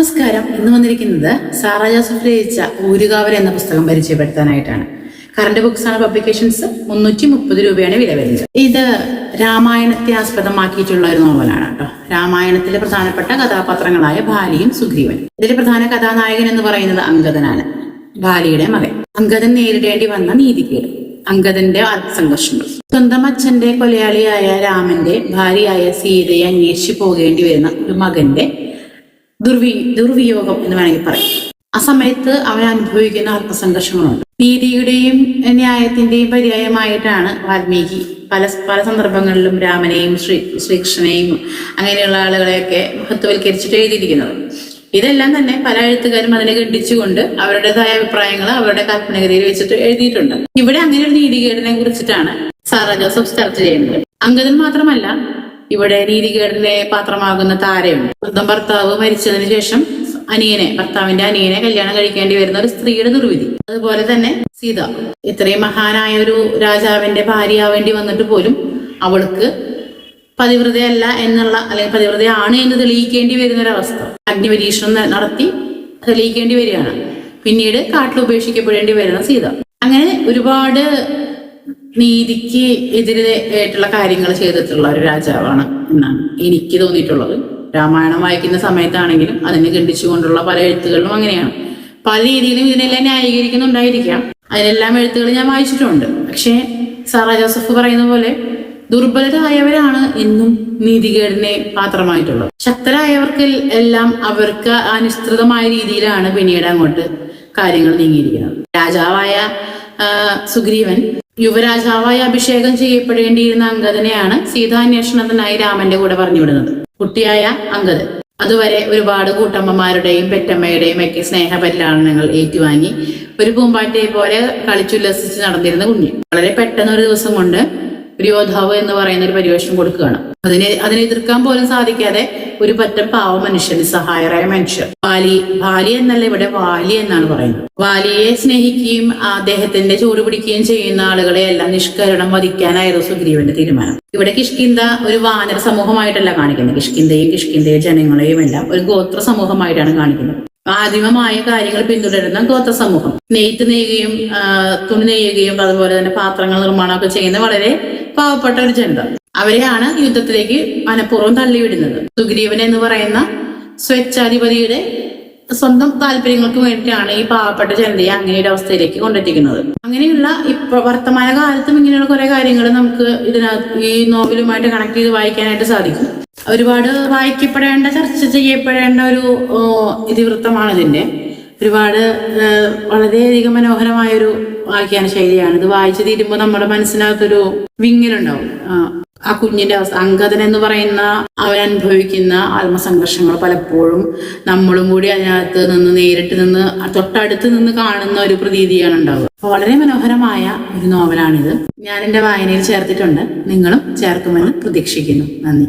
നമസ്കാരം. ഇന്ന് വന്നിരിക്കുന്നത് സാറാ ജോസഫ് രചിച്ച ഊരുകാവൽ എന്ന പുസ്തകം പരിചയപ്പെടുത്താനായിട്ടാണ്. കറണ്ട് ബുക്സ് ആണ് പബ്ലിക്കേഷൻസ്. 330 രൂപയാണ് വില വരുന്നത്. ഇത് രാമായണത്തെ ആസ്പദമാക്കിയിട്ടുള്ള ഒരു നോവലാണ് കേട്ടോ. രാമായണത്തിലെ പ്രധാനപ്പെട്ട കഥാപാത്രങ്ങളായ ബാലിയും സുഗ്രീവൻ. ഇതിലെ പ്രധാന കഥാനായകൻ എന്ന് പറയുന്നത് അംഗദനാണ്, ബാലിയുടെ മകൻ. അംഗദൻ നേരിടേണ്ടി വന്ന നീതികേട്, അംഗദന്റെ ആത്മസംഘർഷങ്ങൾ, സ്വന്തം അച്ഛന്റെ കൊലയാളിയായ രാമന്റെ ഭാര്യയായ സീതയെ അന്വേഷിച്ചു പോകേണ്ടി വരുന്ന ഒരു മകന്റെ ദുർവിയോഗം എന്ന് വേണമെങ്കിൽ പറയും. ആ സമയത്ത് അവൻ അനുഭവിക്കുന്ന ആത്മസംഘർഷങ്ങളുണ്ട്. നീതിയുടെയും ന്യായത്തിന്റെയും പര്യായമായിട്ടാണ് വാൽമീകി പല സന്ദർഭങ്ങളിലും രാമനെയും ശ്രീകൃഷ്ണനെയും അങ്ങനെയുള്ള ആളുകളെയൊക്കെ മഹത്വവൽക്കരിച്ചിട്ട് എഴുതിയിരിക്കുന്നത്. ഇതെല്ലാം തന്നെ പല എഴുത്തുകാരും അതിനെ ഖണ്ഡിച്ചുകൊണ്ട് അവരുടേതായ അഭിപ്രായങ്ങൾ അവരുടെ കൽപ്പനഗതിയിൽ വെച്ചിട്ട് എഴുതിയിട്ടുണ്ട്. ഇവിടെ അങ്ങനെ ഒരു നീതികേടിനെ കുറിച്ചിട്ടാണ് സാറാ ജോസഫ് ചർച്ച ചെയ്യുന്നത്. അംഗദൻ മാത്രമല്ല, ഇവിടെ നീതികേടിന്റെ പാത്രമാകുന്ന താരയുണ്ട്. സ്വന്തം ഭർത്താവ് മരിച്ചതിന് ശേഷം ഭർത്താവിന്റെ അനിയനെ കല്യാണം കഴിക്കേണ്ടി വരുന്ന ഒരു സ്ത്രീയുടെ ദുർവിധി. അതുപോലെ തന്നെ സീത, ഇത്രയും മഹാനായ ഒരു രാജാവിന്റെ ഭാര്യയാവേണ്ടി വന്നിട്ട് പോലും അവൾക്ക് പതിവ്രതയല്ല എന്നുള്ള, അല്ലെങ്കിൽ പതിവ്രതയാണ് എന്ന് തെളിയിക്കേണ്ടി വരുന്ന ഒരവസ്ഥ. അഗ്നിപരീക്ഷണം നടത്തി തെളിയിക്കേണ്ടി വരികയാണ്. പിന്നീട് കാട്ടിൽ ഉപേക്ഷിക്കപ്പെടേണ്ടി വരുന്ന സീത. അങ്ങനെ ഒരുപാട് നീതിക്ക് എതിരായിട്ടുള്ള കാര്യങ്ങൾ ചെയ്തിട്ടുള്ള ഒരു രാജാവാണ് എന്നാണ് എനിക്ക് തോന്നിയിട്ടുള്ളത്. രാമായണം വായിക്കുന്ന സമയത്താണെങ്കിലും അതിനെ ഖണ്ഡിച്ചുകൊണ്ടുള്ള പല എഴുത്തുകളിലും അങ്ങനെയാണ്. പല രീതിയിലും ഇതിനെല്ലാം ന്യായീകരിക്കുന്നുണ്ടായിരിക്കാം. അതിനെല്ലാം എഴുത്തുകൾ ഞാൻ വായിച്ചിട്ടുണ്ട്. പക്ഷേ സാറാ ജോസഫ് പറയുന്ന പോലെ ദുർബലരായവരാണ് എന്നും നീതികേടിനെ പാത്രമായിട്ടുള്ളത്. ശക്തരായവർക്ക് എല്ലാം അവർക്ക് അനിശ്ചിതമായ രീതിയിലാണ് പിന്നീട് അങ്ങോട്ട് കാര്യങ്ങൾ നീങ്ങിയിരിക്കുന്നത്. രാജാവായ സുഗ്രീവൻ യുവരാജാവായി അഭിഷേകം ചെയ്യപ്പെടേണ്ടിയിരുന്ന അംഗദനെയാണ് സീതാന്വേഷണത്തിനായി രാമന്റെ കൂടെ പറഞ്ഞുവിടുന്നത്. കുട്ടിയായ അംഗദൻ അതുവരെ ഒരുപാട് കൂട്ടമ്മമാരുടെയും പെറ്റമ്മയുടെയും ഒക്കെ സ്നേഹപരിലാളനങ്ങൾ ഏറ്റുവാങ്ങി ഒരു പൂമ്പാറ്റയെ പോലെ കളിച്ചുല്ലസിച്ച് നടന്നിരുന്ന കുഞ്ഞ് വളരെ പെട്ടെന്ന് ഒരു ദിവസം കൊണ്ട് ഒരു യോദ്ധാവ് എന്ന് പറയുന്ന ഒരു പരിവേഷം കൊടുക്കുകയാണ്. അതിനെ എതിർക്കാൻ പോലും സാധിക്കാതെ ഒരു പറ്റം പാവ മനുഷ്യൻ, നിസ്സഹായരായ മനുഷ്യർ. ബാലി എന്നല്ല, ഇവിടെ വാലി എന്നാണ് പറയുന്നത്. വാലിയെ സ്നേഹിക്കുകയും അദ്ദേഹത്തിന്റെ ചൂട് പിടിക്കുകയും ചെയ്യുന്ന ആളുകളെ എല്ലാം നിഷ്കരണം വധിക്കാനായിരുന്നു സുഗ്രീവന്റെ തീരുമാനം. ഇവിടെ കിഷ്കിന്ധ ഒരു വാനര സമൂഹമായിട്ടല്ല കാണിക്കുന്നത്. കിഷ്കിന്ധയുടെ ജനങ്ങളെയും എല്ലാം ഒരു ഗോത്ര സമൂഹമായിട്ടാണ് കാണിക്കുന്നത്. ആദിമമായ കാര്യങ്ങൾ പിന്തുടരുന്ന ഗോത്ര സമൂഹം. നെയ്ത്ത് നെയ്യുകയും തുണി നെയ്യുകയും അതുപോലെ തന്നെ പാത്രങ്ങൾ നിർമ്മാണമൊക്കെ ചെയ്യുന്ന വളരെ പാവപ്പെട്ട ഒരു ജനത. അവരെയാണ് യുദ്ധത്തിലേക്ക് മനഃപൂർവ്വം തള്ളിവിടുന്നത്. സുഗ്രീവൻ എന്ന് പറയുന്ന സ്വേച്ഛാധിപതിയുടെ സ്വന്തം താല്പര്യങ്ങൾക്ക് വേണ്ടിയിട്ടാണ് ഈ പാവപ്പെട്ട ജനതയെ അങ്ങനെയൊരു അവസ്ഥയിലേക്ക് കൊണ്ടെത്തിക്കുന്നത്. അങ്ങനെയുള്ള വർത്തമാന കാലത്തും ഇങ്ങനെയുള്ള കുറെ കാര്യങ്ങൾ നമുക്ക് ഇതിനകത്ത് ഈ നോവലുമായിട്ട് കണക്ട് ചെയ്ത് വായിക്കാനായിട്ട് സാധിക്കും. ഒരുപാട് വായിക്കപ്പെടേണ്ട, ചർച്ച ചെയ്യപ്പെടേണ്ട ഒരു ഇതിവൃത്തമാണ് ഇതിന്റെ. ഒരുപാട് വളരെയധികം മനോഹരമായൊരു വായിക്കാൻ ശൈലിയാണ്. ഇത് വായിച്ചു തീരുമ്പോൾ നമ്മുടെ മനസ്സിനകത്തൊരു വിങ്ങലുണ്ടാവും. ആ കുഞ്ഞിന്റെ അവസ്ഥ, അംഗദൻ എന്ന് പറയുന്ന അവനനുഭവിക്കുന്ന ആത്മസംഘർഷങ്ങൾ പലപ്പോഴും നമ്മളും കൂടി അതിനകത്ത് നിന്ന് നേരിട്ട് നിന്ന് തൊട്ടടുത്ത് നിന്ന് കാണുന്ന ഒരു പ്രതീതിയാണ് ഉണ്ടാവുക. അപ്പൊ വളരെ മനോഹരമായ ഒരു നോവലാണിത്. ഞാൻ എന്റെ വായനയിൽ ചേർത്തിട്ടുണ്ട്. നിങ്ങളും ചേർക്കുമെന്ന് പ്രതീക്ഷിക്കുന്നു. നന്ദി.